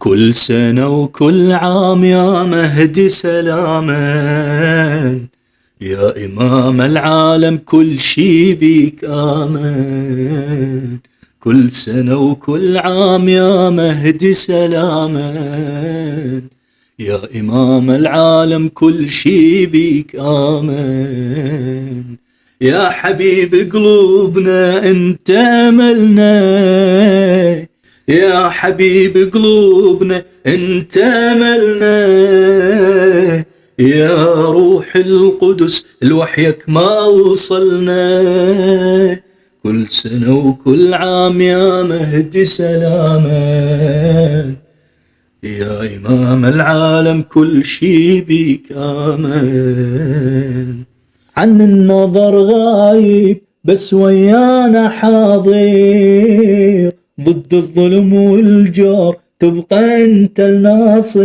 كل سنة وكل عام يا مهدي سلاما، يا إمام العالم كل شي بيك آمن. كل سنة وكل عام يا مهدي سلاما، يا إمام العالم كل شي بيك آمن. يا حبيب قلوبنا انت أملنا، يا حبيب قلوبنا انت أملنا، يا روح القدس لوحيك ما وصلنا. كل سنة وكل عام يا مهدي سلاما، يا إمام العالم كل شي بيك آمن. عن النظر غايب بس ويانا حاضر، ضد الظلم والجور تبقى انت الناصر.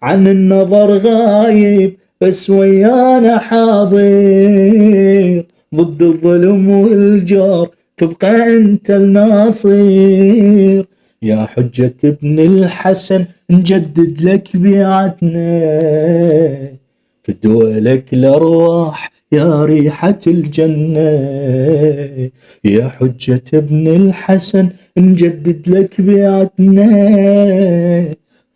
عن النظر غايب بس ويانا حاضر، ضد الظلم والجور تبقى انت الناصر. يا حجة ابن الحسن نجدد لك بيعتنا، فدوى لك الأرواح يا ريحة الجنة. يا حجة ابن الحسن نجدد لك بيعتنا،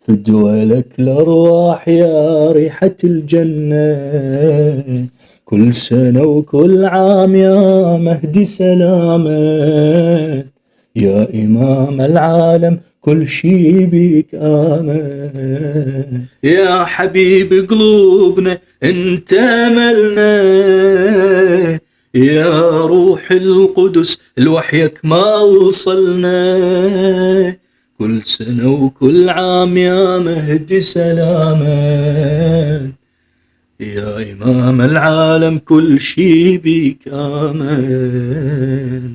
فدوى لك الأرواح يا ريحة الجنة. كل سنة وكل عام يا مهدي سلاما، يا إمام العالم كل شي بيك آمن. يا حبيب قلوبنا انت أملنا، يا روح القدس لوحيك ما وصلنا. كل سنة وكل عام يا مهدي سلاما، يا إمام العالم كل شي بيك آمن.